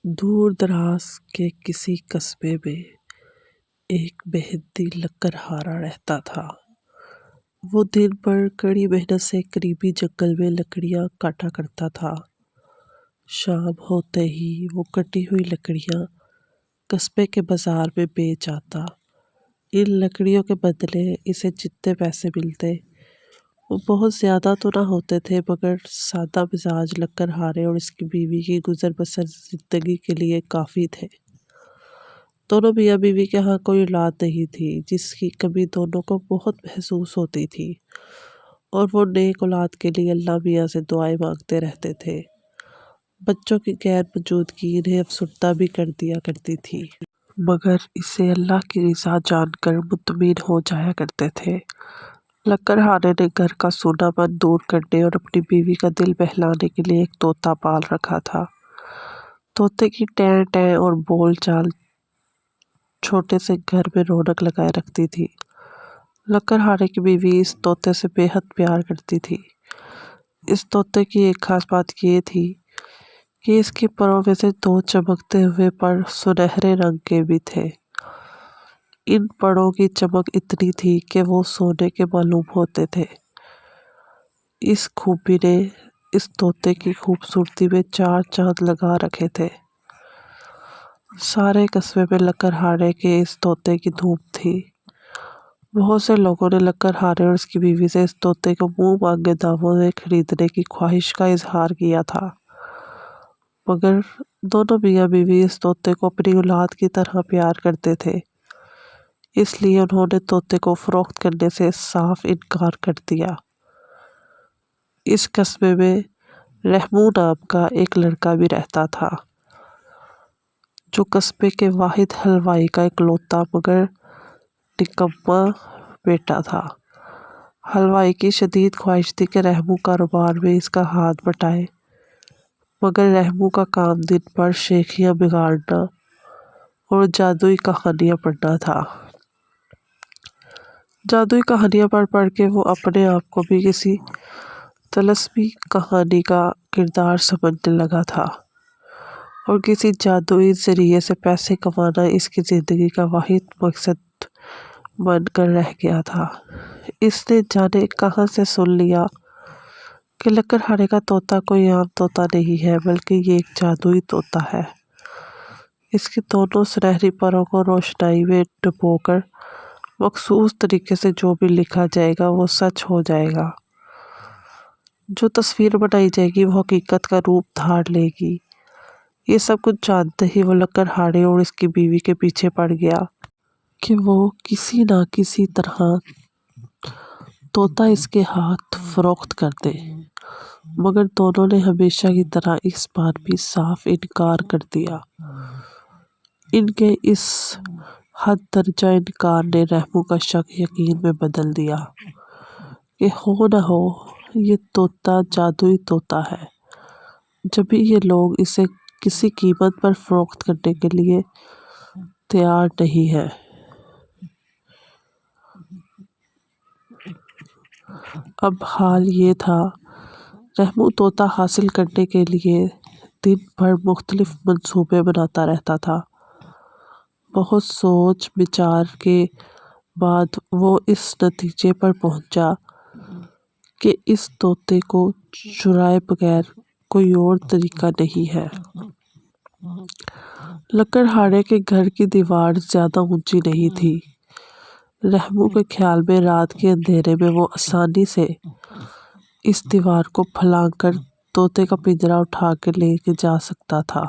دور دراز کے کسی قصبے میں ایک محنتی لکڑہارا رہتا تھا۔ وہ دن بھر کڑی محنت سے قریبی جنگل میں لکڑیاں کاٹا کرتا تھا۔ شام ہوتے ہی وہ کٹی ہوئی لکڑیاں قصبے کے بازار میں بیچ آتا۔ ان لکڑیوں کے بدلے اسے جتنے پیسے ملتے وہ بہت زیادہ تو نہ ہوتے تھے، مگر سادہ مزاج لکڑہارے اور اس کی بیوی کی گزر بسر زندگی کے لیے کافی تھے۔ دونوں میاں بیوی کے ہاں کوئی اولاد نہیں تھی، جس کی کمی دونوں کو بہت محسوس ہوتی تھی، اور وہ نیک اولاد کے لیے اللہ میاں سے دعائیں مانگتے رہتے تھے۔ بچوں کی غیر موجودگی انہیں افسردہ بھی کر دیا کرتی تھی، مگر اسے اللہ کی رضا جان کر مطمئن ہو جایا کرتے تھے۔ لکڑہارے نے گھر کا سونا پن دور کرنے اور اپنی بیوی کا دل بہلانے کے لیے ایک طوطا پال رکھا تھا۔ طوطے کی ٹیں ٹیں اور بول چال چھوٹے سے گھر میں رونق لگائے رکھتی تھی۔ لکڑہارے کی بیوی اس طوطے سے بے حد پیار کرتی تھی۔ اس طوطے کی ایک خاص بات یہ تھی کہ اس کے پروں میں سے دو چمکتے ہوئے پر سنہرے رنگ کے بھی تھے۔ ان پروں کی چمک اتنی تھی کہ وہ سونے کے معلوم ہوتے تھے۔ اس خوبی نے اس طوطے کی خوبصورتی میں چار چاند لگا رکھے تھے۔ سارے قصبے میں لکڑہارے کے اس طوطے کی دھوم تھی۔ بہت سے لوگوں نے لکڑہارے اور اس کی بیوی سے اس طوطے کو منہ مانگے داموں میں خریدنے کی خواہش کا اظہار کیا تھا، مگر دونوں میاں بیوی اس طوطے کو اپنی اولاد کی طرح پیار کرتے تھے، اس لیے انہوں نے طوطے کو فروخت کرنے سے صاف انکار کر دیا۔ اس قصبے میں رحمو نام کا ایک لڑکا بھی رہتا تھا، جو قصبے کے واحد حلوائی کا اکلوتا مگر نکما بیٹا تھا۔ حلوائی کی شدید خواہش تھی کہ رحمو کاروبار میں اس کا ہاتھ بٹائے، مگر رحمو کا کام دن بھر شیخیاں بگاڑنا اور جادوئی کہانیاں پڑھنا تھا۔ جادوئی کہانیاں پڑھ پڑھ کے وہ اپنے آپ کو بھی کسی طلسمی کہانی کا کردار سمجھنے لگا تھا، اور کسی جادوئی ذریعے سے پیسے کمانا اس کی زندگی کا واحد مقصد بن کر رہ گیا تھا۔ اس نے جانے کہاں سے سن لیا کہ لکڑہارے کا طوطا کوئی عام طوطا نہیں ہے، بلکہ یہ ایک جادوئی طوطا ہے۔ اس کی دونوں سنہری پروں کو روشنائی میں ڈبو کر مخصوص طریقے سے جو بھی لکھا جائے گا وہ سچ ہو جائے گا، جو تصویر بنائی جائے گی وہ حقیقت کا روپ دھار لے گی۔ یہ سب کچھ جانتے ہی وہ لکڑہارے اور اس کی بیوی کے پیچھے پڑ گیا کہ وہ کسی نہ کسی طرح طوطا اس کے ہاتھ فروخت کر دے، مگر دونوں نے ہمیشہ کی طرح اس بار بھی صاف انکار کر دیا۔ ان کے اس حد درجہ انکار نے رحمو کا شک یقین میں بدل دیا کہ ہو نہ ہو یہ طوطا جادوئی طوطا ہے، جبھی یہ لوگ اسے کسی قیمت پر فروخت کرنے کے لیے تیار نہیں ہیں۔ اب حال یہ تھا، رحمو طوطا حاصل کرنے کے لیے دن بھر مختلف منصوبے بناتا رہتا تھا۔ بہت سوچ بچار کے بعد وہ اس نتیجے پر پہنچا کہ اس طوطے کو چرائے بغیر کوئی اور طریقہ نہیں ہے۔ لکڑہارے کے گھر کی دیوار زیادہ اونچی نہیں تھی۔ رحمو کے خیال میں رات کے اندھیرے میں وہ آسانی سے اس دیوار کو پھلانگ کر طوطے کا پنجرا اٹھا کے لے جا سکتا تھا۔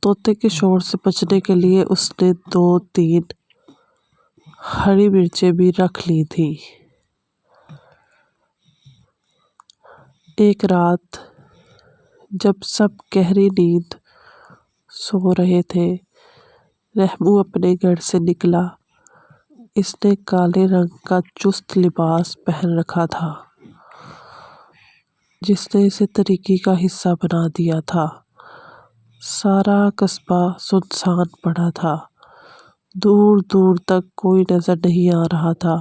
طوطے کے شور سے بچنے کے لیے اس نے 2-3 ہری مرچیں بھی رکھ لی تھیں۔ ایک رات جب سب گہری نیند سو رہے تھے، رحمو اپنے گھر سے نکلا۔ اس نے کالے رنگ کا چست لباس پہن رکھا تھا، جس نے اسے تاریکی کا حصہ بنا دیا تھا۔ سارا قصبہ سنسان پڑا تھا، دور دور تک کوئی نظر نہیں آ رہا تھا۔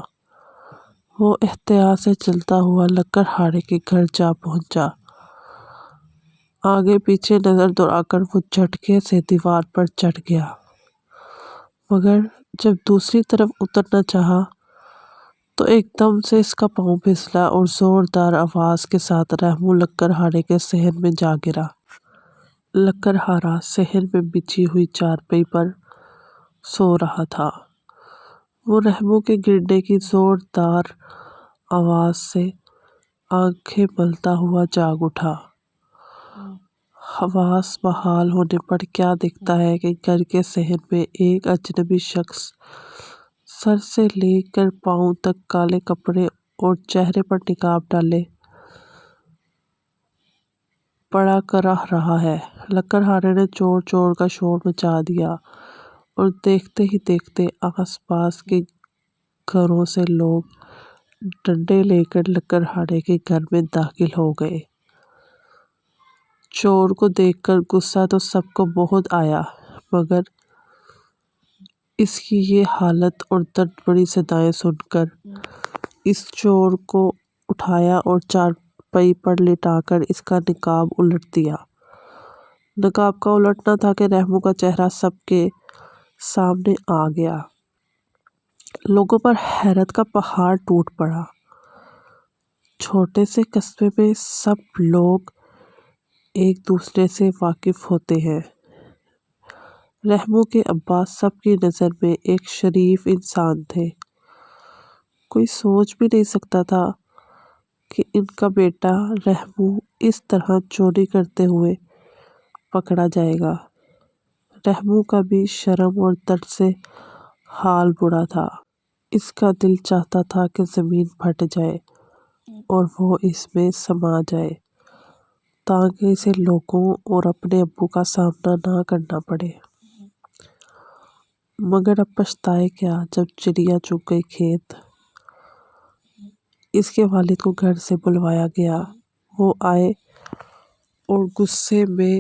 وہ احتیاط سے چلتا ہوا لکڑہارے کے گھر جا پہنچا، آگے پیچھے نظر دوڑا کر وہ جھٹکے سے دیوار پر چڑھ گیا، مگر جب دوسری طرف اترنا چاہا تو ایک دم سے اس کا پاؤں پھسلا اور زوردار آواز کے ساتھ رحمو لکڑہارے کے صحن میں جا گرا۔ لکڑہارا صحن میں بچھی ہوئی چارپائی پر سو رہا تھا۔ وہ رحمو کے گرنے کی زوردار آواز سے آنکھیں ملتا ہوا جاگ اٹھا۔ حواس بحال ہونے پر کیا دکھتا ہے کہ گھر کے صحن میں ایک اجنبی شخص سر سے لے کر پاؤں تک کالے کپڑے اور چہرے پر نقاب ڈالے پڑا کر رہا ہے۔ لکڑہارے نے چور چور کا شور مچا دیا اور دیکھتے ہی دیکھتے آس پاس کے گھروں سے لوگ ڈنڈے لے کر لکڑہارے کے گھر میں داخل ہو گئے۔ چور کو دیکھ کر غصہ تو سب کو بہت آیا، مگر اس کی یہ حالت اور درد بھری صدائیں سن کر اس چور کو اٹھایا اور چارپائی پر لٹا کر اس کا نقاب الٹ دیا۔ نقاب کا الٹنا تھا کہ رحمو کا چہرہ سب کے سامنے آ گیا۔ لوگوں پر حیرت کا پہاڑ ٹوٹ پڑا۔ چھوٹے سے قصبے میں سب لوگ ایک دوسرے سے واقف ہوتے ہیں۔ رحمو کے ابا سب کی نظر میں ایک شریف انسان تھے۔ کوئی سوچ بھی نہیں سکتا تھا کہ ان کا بیٹا رحمو اس طرح چوری کرتے ہوئے پکڑا جائے گا۔ رحمو کا بھی شرم اور درد سے حال برا تھا۔ اس کا دل چاہتا تھا کہ زمین پھٹ جائے اور وہ اس میں سما جائے تاکہ اسے لوگوں اور اپنے ابو کا سامنا نہ کرنا پڑے۔ مگر اب پچھتائے کیا جب چڑیا چگ گئی کھیت۔ اس کے والد کو گھر سے بلوایا گیا۔ وہ آئے اور غصے میں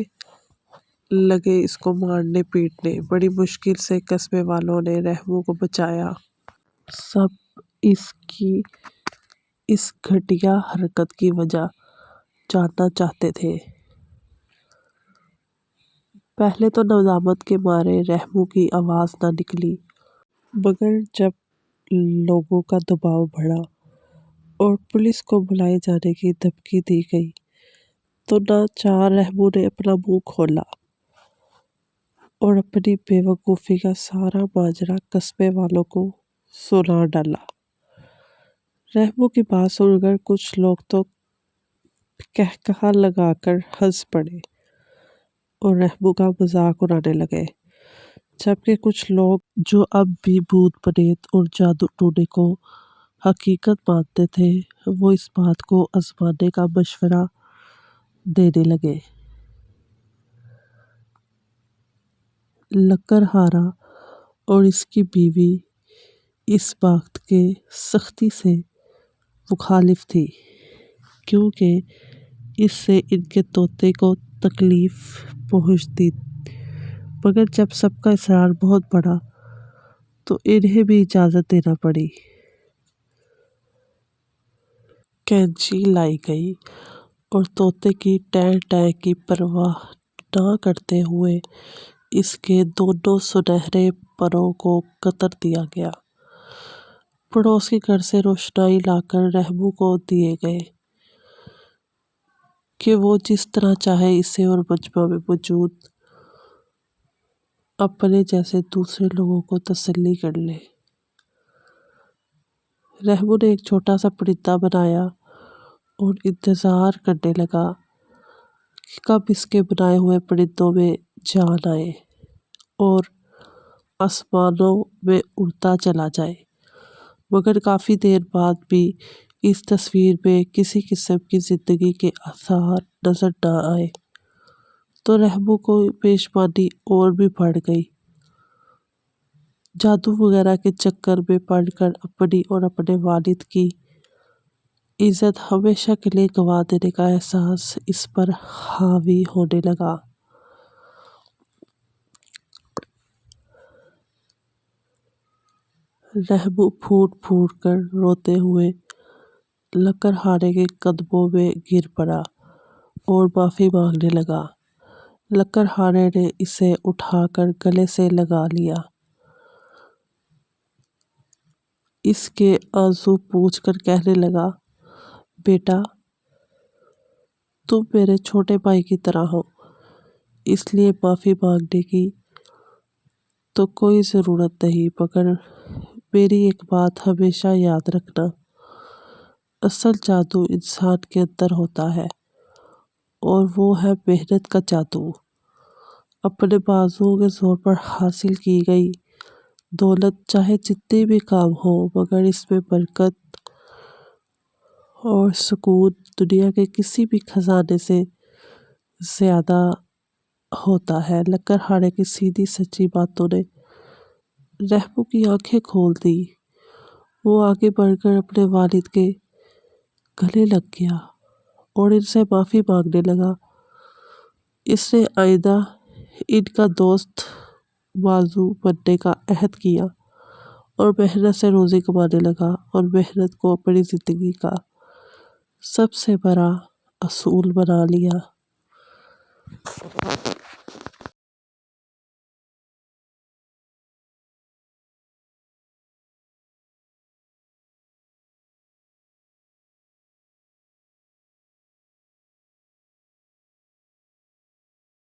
لگے اس کو مارنے پیٹنے۔ بڑی مشکل سے قصبے والوں نے رحمو کو بچایا۔ سب اس کی اس گھٹیا حرکت کی وجہ جاننا چاہتے تھے۔ پہلے تو ندامت کے مارے رحمو کی آواز نہ نکلی، مگر جب لوگوں کا دباؤ بڑھا اور پولیس کو بلائے جانے کی دھمکی دی گئی تو ناچار رحمو نے اپنا منہ کھولا اور اپنی بے وقوفی کا سارا ماجرا قصبے والوں کو سنا ڈالا۔ رحمو کی بات سن کر کچھ لوگ تو قہقہہ لگا کر ہنس پڑے اور رحمو کا مذاق اڑانے لگے، جبکہ کچھ لوگ جو اب بھی بھوت پریت اور جادو ٹونے کو حقیقت مانتے تھے وہ اس بات کو آزمانے کا مشورہ دینے لگے۔ لکڑہارا اور اس کی بیوی اس بات کے سختی سے مخالف تھی، کیونکہ اس سے ان کے طوطے کو تکلیف پہنچتی، مگر جب سب کا اصرار بہت بڑھا تو انہیں بھی اجازت دینا پڑی۔ کینچی لائی گئی اور طوطے کی ٹیں ٹیں کی پرواہ نہ کرتے ہوئے اس کے دونوں سنہرے پروں کو کتر دیا گیا۔ پڑوس کے گھر سے روشنائی لا کر رحمو کو دیے گئے کہ وہ جس طرح چاہے اسے اور مجمع میں موجود اپنے جیسے دوسرے لوگوں کو تسلی کر لے۔ رحمو نے ایک چھوٹا سا پرندہ بنایا اور انتظار کرنے لگا کہ کب اس کے بنائے ہوئے پرندوں میں جان آئے اور آسمانوں میں اڑتا چلا جائے، مگر کافی دیر بعد بھی اس تصویر میں کسی قسم کی زندگی کے آثار نظر نہ آئے تو رحمو کو پریشانی اور بھی بڑھ گئی۔ جادو وغیرہ کے چکر میں پڑ کر اپنی اور اپنے والد کی عزت ہمیشہ کے لیے گنوا دینے کا احساس اس پر حاوی ہونے لگا۔ رحمو پھوٹ پھوٹ کر روتے ہوئے لکڑہارے کے قدموں میں گر پڑا اور معافی مانگنے لگا۔ لکڑہارے نے اسے اٹھا کر گلے سے لگا لیا، اس کے آنسو پوچھ کر کہنے لگا، بیٹا تم میرے چھوٹے بھائی کی طرح ہو، اس لیے معافی مانگنے کی تو کوئی ضرورت نہیں، مگر میری ایک بات ہمیشہ یاد رکھنا، اصل جادو انسان کے اندر ہوتا ہے اور وہ ہے محنت کا جادو۔ اپنے بازوؤں کے زور پر حاصل کی گئی دولت چاہے جتنی بھی کام ہو، مگر اس میں برکت اور سکون دنیا کے کسی بھی خزانے سے زیادہ ہوتا ہے۔ لکڑہارے کی سیدھی سچی باتوں نے رحمو کی آنکھیں کھول دی۔ وہ آگے بڑھ کر اپنے والد کے گلے لگ گیا اور ان سے معافی مانگنے لگا۔ اس نے آئندہ ان کا دوست بازو بننے کا عہد کیا اور محنت سے روزی کمانے لگا اور محنت کو اپنی زندگی کا سب سے بڑا اصول بنا لیا۔